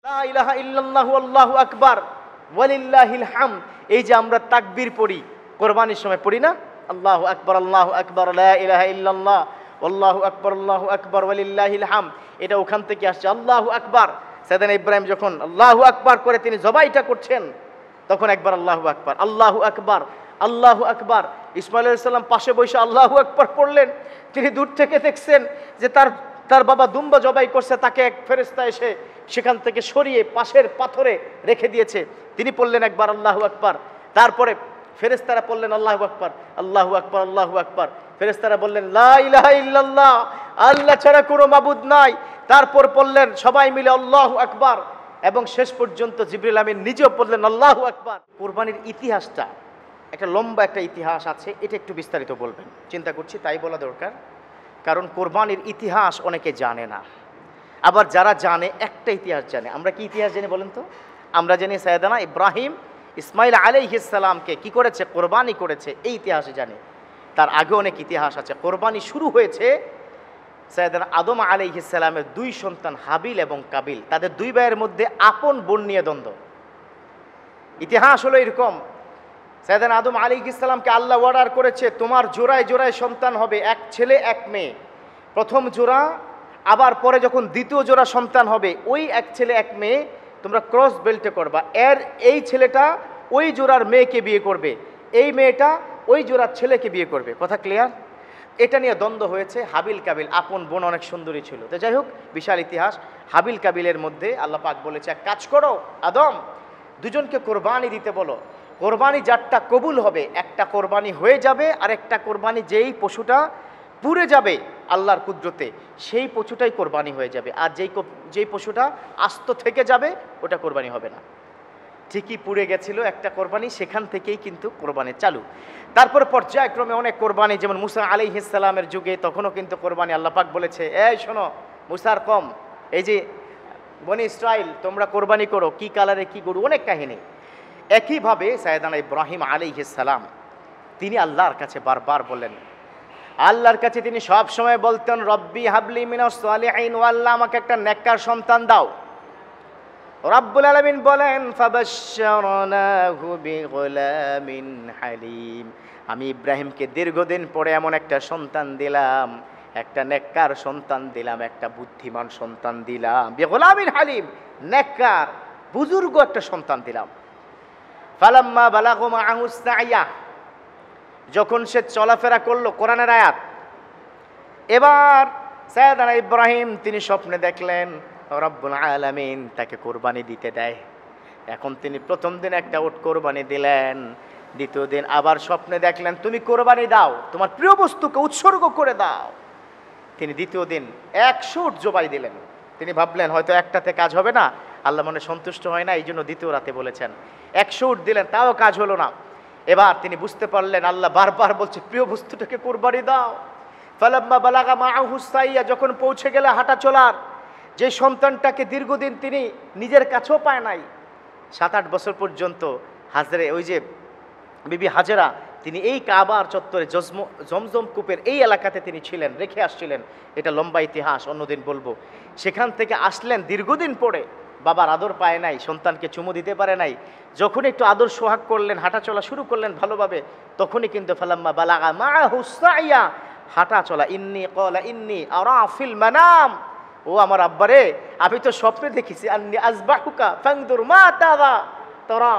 লা ইলাহা ইল্লাল্লাহু আল্লাহু আকবার ওয়ালিল্লাহিল হামদ, এই যে আমরা তাকবীর পড়ি কোরবানির সময় পড়ি না, আল্লাহু আকবার লা ইলাহা ইল্লাল্লাহ আল্লাহু আকবার ওয়ালিল্লাহিল হামদ, এটা ওখান থেকে আসছে। আল্লাহু আকবার, সাইয়েদনা ইব্রাহিম যখন আল্লাহু আকবার করে তিনি জবাইটা করছেন তখন একবার আল্লাহু আকবার আল্লাহু আকবার আল্লাহু আকবার। ইসমাঈল আলাইহিস সালাম পাশে বসে আল্লাহু আকবার পড়লেন। তিনি দূর থেকে দেখছেন যে তার বাবা দুম্বা জবাই করছে, তাকে এক ফেরেশতা এসে সেখান থেকে সরিয়ে পাশের পাথরে রেখে দিয়েছে। তিনি পড়লেন একবার আল্লাহু আকবার, তারপরে ফেরেশতারা পড়লেন আল্লাহু আকবার আল্লাহু আকবার আল্লাহু আকবার। ফেরেশতারা বললেন লা ইলাহা ইল্লাল্লাহ, আল্লাহ ছাড়া কোনো মাবুদ নাই। তারপর পড়লেন সবাই মিলে আল্লাহু আকবার, এবং শেষ পর্যন্ত জিবরিল আমিন নিজেও পড়লেন আল্লাহু আকবার। কুরবানির ইতিহাসটা একটা লম্বা একটা ইতিহাস আছে, এটা একটু বিস্তারিত বলবেন চিন্তা করছি, তাই বলা দরকার। কারণ কোরবানির ইতিহাস অনেকে জানে না, আবার যারা জানে একটা ইতিহাস জানে। আমরা কি ইতিহাস জানি বলেন তো? আমরা জানি সাইয়েদনা ইব্রাহিম ইসমাঈল আলাইহিস সালামকে কি করেছে, কোরবানি করেছে, এই ইতিহাসে জানি। তার আগে অনেক ইতিহাস আছে। কোরবানি শুরু হয়েছে সাইয়েদনা আদম আলাইহিস সালামের দুই সন্তান হাবিল এবং কাবিল, তাদের দুই ভাইয়ের মধ্যে আপন বোন নিয়ে দ্বন্দ্ব। ইতিহাস হলো এরকম, সাইয়েদনা আদম আলাইহিস সালামকে আল্লাহ অর্ডার করেছে তোমার জোড়ায় জোড়ায় সন্তান হবে, এক ছেলে এক মেয়ে। প্রথম জোড়া, আবার পরে যখন দ্বিতীয় জোড়া সন্তান হবে ওই এক ছেলে এক মেয়ে তোমরা ক্রস বেল্টে করবা। এই ছেলেটা ওই জোড়ার মেয়েকে বিয়ে করবে, এই মেয়েটা ওই জোড়ার ছেলেকে বিয়ে করবে। কথা ক্লিয়ার? এটা নিয়ে দ্বন্দ্ব হয়েছে। হাবিল কাবিল আপন বোন, অনেক সুন্দরী ছিল। তো যাই হোক, বিশাল ইতিহাস। হাবিল কাবিলের মধ্যে আল্লাহ পাক বলেছে এক কাজ করো আদম, দুজনকে কোরবানি দিতে বলো। কোরবানি যারটা কবুল হবে, একটা কোরবানি হয়ে যাবে, আর একটা কোরবানি যেই পশুটা পুড়ে যাবে আল্লাহর কুদরতে সেই পশুটাই কোরবানি হয়ে যাবে, আর যেই পশুটা আস্ত থেকে যাবে ওটা কোরবানি হবে না। ঠিকই পুড়ে গেছিল একটা কোরবানি, সেখান থেকেই কিন্তু কোরবানি চালু। তারপর পর্যায়ক্রমে অনেক কোরবানি, যেমন মুসা আলাইহিস সালামের যুগে তখনও কিন্তু কোরবানি। আল্লাহ পাক বলেছে এই শোনো মুসার কম, এই যে বনি ইসরাইল তোমরা কোরবানি করো, কি কালারে কি গরু, অনেক কাহিনী। একইভাবে সাইয়েদনা ইব্রাহিম আলাইহিস সালাম তিনি আল্লাহর কাছে বারবার বললেন, আল্লাহর কাছে তিনি সব সময় বলতেন রব্বি হাবলি মিনাস সালিহিন, ও আল্লাহ আমাকে একটা নেককার সন্তান দাও। রব্বুল আলামিন বলেন ফাবাশশারনাহু বিগুলামিন হালিম, আমি ইব্রাহিমকে দীর্ঘদিন পরে এমন একটা সন্তান দিলাম, একটা নেককার সন্তান দিলাম, একটা বুদ্ধিমান সন্তান দিলাম, বিগুলামিন হালিম, নেককার বুজুর্গ একটা সন্তান দিলাম। ফালাম্মা বালাগু মাআহু সাইয়া, যখন সে চলাফেরা করলো, কোরআনের আয়াত। এবার সাইয়েদনা ইব্রাহিম তিনি স্বপ্নে দেখলেন রব্বুল আলামিন তাকে কোরবানি দিতে দেয়। এখন তিনি প্রথম দিন একটা উট কোরবানি দিলেন, দ্বিতীয় দিন আবার স্বপ্নে দেখলেন তুমি কোরবানি দাও, তোমার প্রিয় বস্তুকে উৎসর্গ করে দাও। তিনি দ্বিতীয় দিন 100 উট জবাই দিলেন। তিনি ভাবলেন হয়তো একটাতে কাজ হবে না, আল্লাহ মনে সন্তুষ্ট হয় না, এই জন্য দ্বিতীয় রাতে বলেছেন। 100 উট দিলেন, তাও কাজ হলো না। এবার তিনি বুঝতে পারলেন আল্লাহ বারবার বলছে প্রিয় বস্তুটাকে কোরবানি দাও। ফালাম্মা বালাগা মাআহু সাইয়া, যখন পৌঁছে গেলে হাঁটা চলার, যে সন্তানটাকে দীর্ঘদিন তিনি নিজের কাছেও পায় নাই, 7-8 বছর পর্যন্ত হাজরে ওই যে বিবি হাজেরা তিনি এই কাবার চত্বরে জমজম কূপের এই এলাকাতে তিনি ছিলেন, রেখে আসছিলেন। এটা লম্বা ইতিহাস, অন্যদিন বলবো। সেখান থেকে আসলেন দীর্ঘদিন পরে, বাবার আদর পায় নাই, সন্তানকে চুমু দিতে পারে নাই। যখন একটু আদর সোহাগ করলেন, হাঁটা চলা শুরু করলেন ভালোভাবে, তখনই কিন্তু ফালাম্মা বালাগা মাআহু সাইয়া, হাঁটা চলা, ইন্নী আরা ফিল মানাম, ও আমার আব্বারে আমি তো স্বপ্নে দেখেছি, আন্নী আযবাহুকা ফানদুর মা তারা,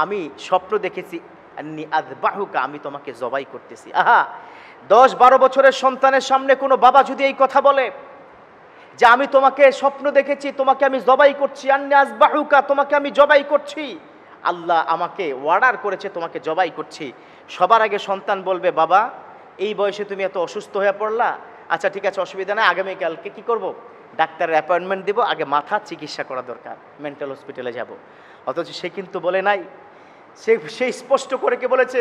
আমি স্বপ্ন দেখেছি আন্নী আযবাহুকা, আমি তোমাকে জবাই করতেছি। আহা, 10-12 বছরের সন্তানের সামনে কোনো বাবা যদি এই কথা বলে যে আমি তোমাকে স্বপ্ন দেখেছি, তোমাকে আমি জবাই করছি, আন্নী আযবাহুকা, তোমাকে আমি জবাই করছি, আল্লাহ আমাকে অর্ডার করেছে তোমাকে জবাই করছি। সবার আগে সন্তান বলবে বাবা এই বয়সে তুমি এত অসুস্থ হয়ে পড়লা, আচ্ছা ঠিক আছে অসুবিধা নেই, আগামীকালকে কি করব, ডাক্তারের অ্যাপয়েন্টমেন্ট দিব, আগে মাথা চিকিৎসা করা দরকার, মেন্টাল হসপিটালে যাব। অথচ সে কিন্তু বলে নাই, সে স্পষ্ট করে কে বলেছে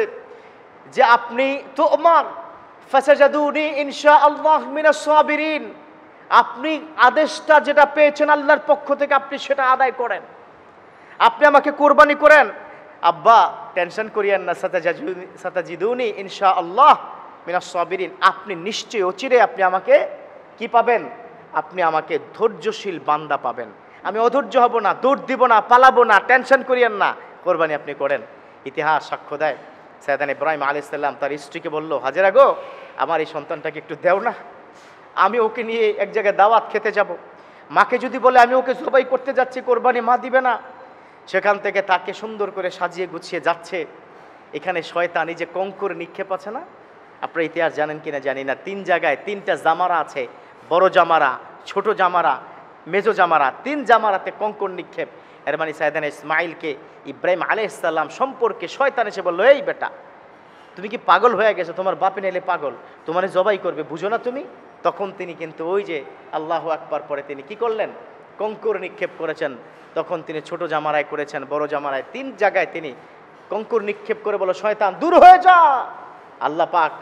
যে আপনি তো আমার ফাসাজাদুনি ইনশাআল্লাহ মিনাস সাবিরিন, আপনি আদেশটা যেটা পেয়েছেন আল্লাহর পক্ষ থেকে আপনি সেটা আদায় করেন, আপনি আমাকে কোরবানি করেন। আব্বা টেনশন করিয়েন না, সাতাজিদুনি ইনশাআল্লাহ মিনাস সাবিরিন, আপনি নিশ্চয়ই অচিরে আপনি আমাকে কি পাবেন, আপনি আমাকে ধৈর্যশীল বান্দা পাবেন। আমি অধৈর্য হব না, দৌড় দিব না, পালাবো না, টেনশন করিয়েন না, কোরবানি আপনি করেন। ইতিহাস সাক্ষ্য দেয় সাইয়েদানা ইব্রাহিম আলাইহিস সালাম তার স্ত্রীকে বলল, হাজেরা গো, আমার এই সন্তানটাকে একটু দেও না, আমি ওকে নিয়ে এক জায়গায় দাওয়াত খেতে যাব। মাকে যদি বলে আমি ওকে জবাই করতে যাচ্ছি, কোরবানি মা দিবে না। সেখান থেকে তাকে সুন্দর করে সাজিয়ে গুছিয়ে যাচ্ছে। এখানে শয়তান এই যে কঙ্কর নিক্ষেপ আছে না, আপনারা ইতিহাস জানেন কিনা জানি না, 3 জায়গায় 3টা জামারা আছে, বড় জামারা, ছোট জামারা, মেজো জামারা, 3 জামারাতে কঙ্কর নিক্ষেপ। এর মানে সাইয়েদানা ইসমাইলকে ইব্রাহিম আলাইহিস সালাম সম্পর্কে শয়তান এসে বলল, এই বেটা, তুমি কি পাগল হয়ে গেছো? তোমার বাপে নেলে পাগল, তোমারে জবাই করবে, বুঝো না তুমি? তখন তিনি কিন্তু ওই যে আল্লাহু আকবার পরে তিনি কি করলেন? কঙ্কর নিক্ষেপ করেছেন। তখন তিনি ছোট জামারায় করেছেন, বড় জামারায়, 3 জায়গায় তিনি কঙ্কর নিক্ষেপ করে বলো, শয়তান দূর হয়ে যা। আল্লাহ পাক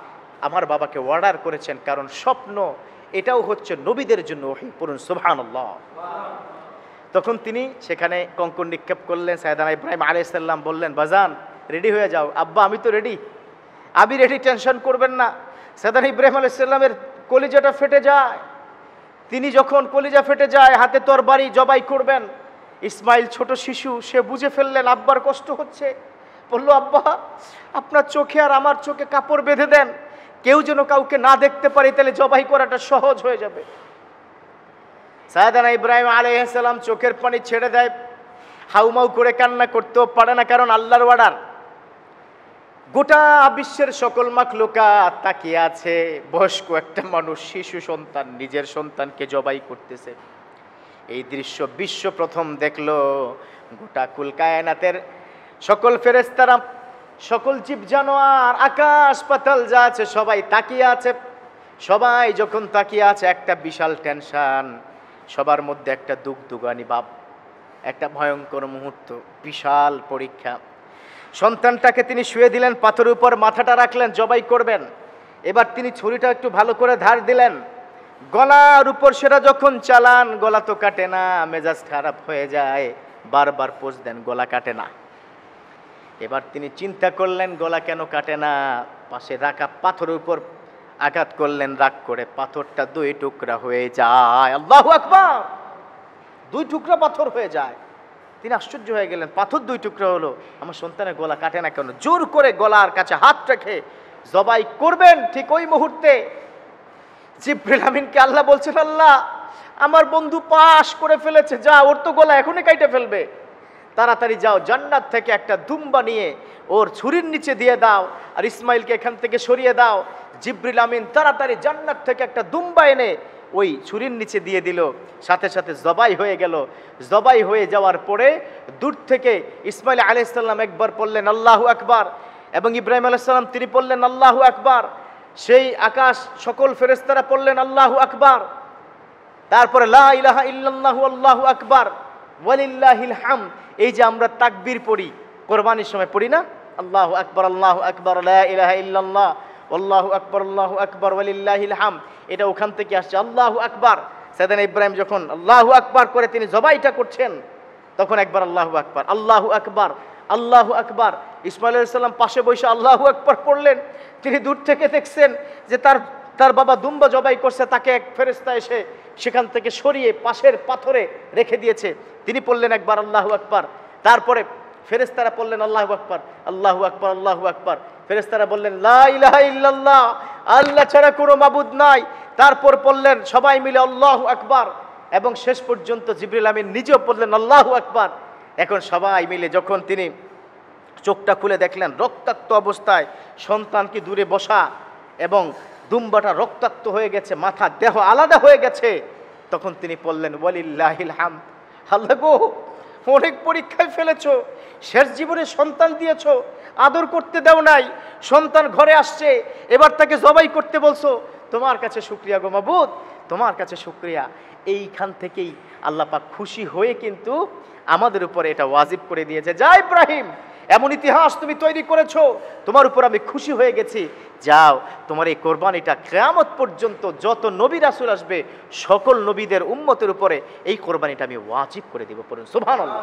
আমার বাবাকে অর্ডার করেছেন, কারণ স্বপ্ন এটাও হচ্ছে নবীদের জন্য ওহী, পড়ুন সুবহানাল্লাহ। তখন তিনি সেখানে কঙ্কর নিক্ষেপ করলেন। সাইয়েদানা ইব্রাহিম আলাইহিস সালাম বললেন, বাজান রেডি হয়ে যাও। আব্বা আমি তো রেডি, আমি রেডি, টেনশন করবেন না। সাইয়েদানা ইব্রাহিম আলাইহিস সালামের কলিজাটা ফেটে যায়। তিনি যখন কলিজা ফেটে যায়, হাতে তরবারি জবাই করবেন, ইসমাইল ছোট শিশু, সে বুঝে ফেললেন আব্বার কষ্ট হচ্ছে। বলল, আব্বা আপনার চোখে আর আমার চোখে কাপড় বেঁধে দেন, কেউ যেন কাউকে না দেখতে পারে, তাহলে জবাই করাটা সহজ হয়ে যাবে। সাইয়েদানা ইব্রাহিম আলাইহিস সালাম চোখের পানি ছেড়ে দেয়, হাউমাউ করে কান্না করতেও পারে না, কারণ আল্লাহর অর্ডার। গোটা বিশ্বের সকল মাখলুকা তাকিয়ে আছে, বয়স্ক একটা মানুষ, শিশু সন্তান নিজের সন্তানকে জবাই করতেছে। এই দৃশ্য বিশ্ব প্রথম দেখলো। গোটা কুল কায়নাতের সকল ফেরেশতারা, সকল জীব জানোয়ার, আকাশ পাতাল যা আছে সবাই তাকিয়ে আছে। সবাই যখন তাকিয়ে আছে, একটা বিশাল টেনশন, সবার মধ্যে একটা দুগদুগানি ভাব, একটা ভয়ঙ্কর মুহূর্ত, বিশাল পরীক্ষা। সন্তানটাকে তিনি শুয়ে দিলেন, পাথরের উপর মাথাটা রাখলেন, জবাই করবেন। এবার তিনি ছুরিটা একটু ভালো করে ধার দিলেন, গলার উপর সেটা যখন চালান, গলা তো কাটে না, মেজাজ খারাপ হয়ে যায়, বারবার পোজ দেন, গলা কাটে না। এবার তিনি চিন্তা করলেন গলা কেন কাটে না, পাশে রাখা পাথরের উপর আঘাত করলেন, রাগ করে পাথরটা 2 টুকরা হয়ে যায়। আল্লাহু আকবার! 2 টুকরা পাথর হয়ে যায়। তিনি আশ্চর্য হয়ে গেলেন, পাথর 2 টুকরা হলো, আমার সন্তানের গলা কাটে না কেন? জোর করে গলার কাছে হাত রেখে জবাই করবেন। ঠিক ওই মুহূর্তে জিবরিল আমিনকে আল্লাহ বলছেন, আল্লাহ আমার বন্ধু পাশ করে ফেলেছে, যা ওর তো গলা এখনই কাইটে ফেলবে, তাড়াতাড়ি যাও, জান্নাত থেকে একটা দুম্বা নিয়ে ওর ছুরির নিচে দিয়ে দাও, আর ইসমাইলকে এখান থেকে সরিয়ে দাও। জিবরিল আমিন তাড়াতাড়ি জান্নাত থেকে একটা দুম্বা এনে ওই ছুরির নিচে দিয়ে দিল, সাথে সাথে জবাই হয়ে গেল। জবাই হয়ে যাওয়ার পরে দূর থেকে ইসমাইল আলাইহিস সালাম একবার পড়লেন আল্লাহু আকবার, এবং ইব্রাহিম আলাইহিস সালাম তিনি পড়লেন আল্লাহু আকবার। সেই আকাশ সকল ফেরেশতারা পড়লেন আল্লাহু আকবার। তারপরে লা ইলাহা ইল্লাল্লাহু আল্লাহু আকবার ওয়ালিল্লাহিল হামদ। এই যে আমরা তাকবীর পড়ি, কোরবানির সময় পড়ি না, আল্লাহু আকবার আল্লাহু আকবার লা ইলাহা ইল্লাল্লাহ আল্লাহু আকবার ওয়ালিল্লাহিল হামদ, এটা ওখান থেকে আসছে আল্লাহু আকবার। সাইয়েদানা ইব্রাহিম যখন আল্লাহু আকবার করে তিনি জবাইটা করছেন, তখন একবার আল্লাহু আকবার, আল্লাহু আকবার, আল্লাহু আকবার। ইসমাইল আলাইহিস সালাম পাশে বসে আল্লাহু আকবার পড়লেন। তিনি দূর থেকে দেখছেন যে তার বাবা দুম্বা জবাই করছে, তাকে এক ফেরেশতা এসে সেখান থেকে সরিয়ে পাশের পাথরে রেখে দিয়েছে। তিনি পড়লেন একবার আল্লাহু আকবার, তারপরে ফেরেশতারা পড়লেন আল্লাহু আকবার, আল্লাহু আকবার, আল্লাহু আকবার। ফেরেশতারা বললেন লা ইলাহা ইল্লাল্লাহ, আল্লাহ ছাড়া কোনো মাবুদ নাই। তারপর পড়লেন সবাই মিলে আল্লাহু আকবার, এবং শেষ পর্যন্ত জিবরিল আমিন নিজেও পড়লেন আল্লাহু আকবার। এখন সবাই মিলে যখন তিনি চোখটা খুলে দেখলেন রক্তাক্ত অবস্থায় সন্তানকে দূরে বসা, এবং দুম্বাটা রক্তাক্ত হয়ে গেছে, মাথা দেহ আলাদা হয়ে গেছে, তখন তিনি বললেন ওয়ালিল্লাহিল হামদ। আল্লাহ গো, অনেক পরীক্ষায় ফেলেছো, শেষ জীবনে সন্তান দিয়েছো, আদর করতে দাও নাই, সন্তান ঘরে আসছে, এবার তাকে জবাই করতে বলছো, তোমার কাছে শুকরিয়া গো মাবুদ, তোমার কাছে শুকরিয়া। এইখান থেকেই আল্লাহ পাক খুশি হয়ে কিন্তু আমাদের উপরে এটা ওয়াজিব করে দিয়েছে, যা ইব্রাহিম এমন ইতিহাস তুমি তৈরি করেছো, তোমার উপর আমি খুশি হয়ে গেছি, যাও তোমার এই কোরবানিটা কিয়ামত পর্যন্ত যত নবী রাসূল আসবে সকল নবীদের উম্মতের উপরে এই কোরবানিটা আমি ওয়াজিব করে দিব। পড়ুন সুবহানাল্লাহ।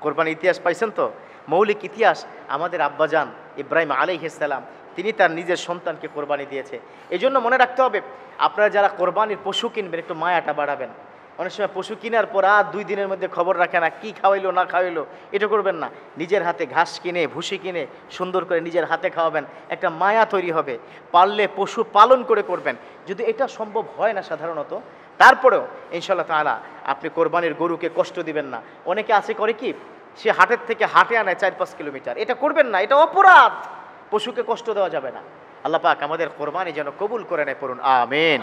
কোরবানির ইতিহাস পাইছেন তো, মৌলিক ইতিহাস। আমাদের আব্বাজান ইব্রাহিম আলাইহিস সালাম তিনি তার নিজের সন্তানকে কোরবানি দিয়েছে। এই জন্য মনে রাখতে হবে, আপনারা যারা কোরবানির পশু কিনবেন একটু মায়াটা বাড়াবেন। অনেক সময় পশু কেনার পর আর 2 দিনের মধ্যে খবর রাখে না, কি খাওয়াইলো না খাওয়াইলো। এটা করবেন না। নিজের হাতে ঘাস কিনে ভুসি কিনে সুন্দর করে নিজের হাতে খাওয়াবেন, একটা মায়া তৈরি হবে। পারলে পশু পালন করে করবেন। যদি এটা সম্ভব হয় না সাধারণত, তারপরেও ইনশাআল্লাহ তাআলা আপনি কোরবানির গরুকে কষ্ট দিবেন না। অনেকে আছে করে কি, সে হাটের থেকে হাটে আনায় 4-5 কিলোমিটার। এটা করবেন না, এটা অপরাধ। পশুকে কষ্ট দেওয়া যাবে না। আল্লাহ পাক আমাদের কোরবানি যেন কবুল করে নেয়, পড়ুন আমিন।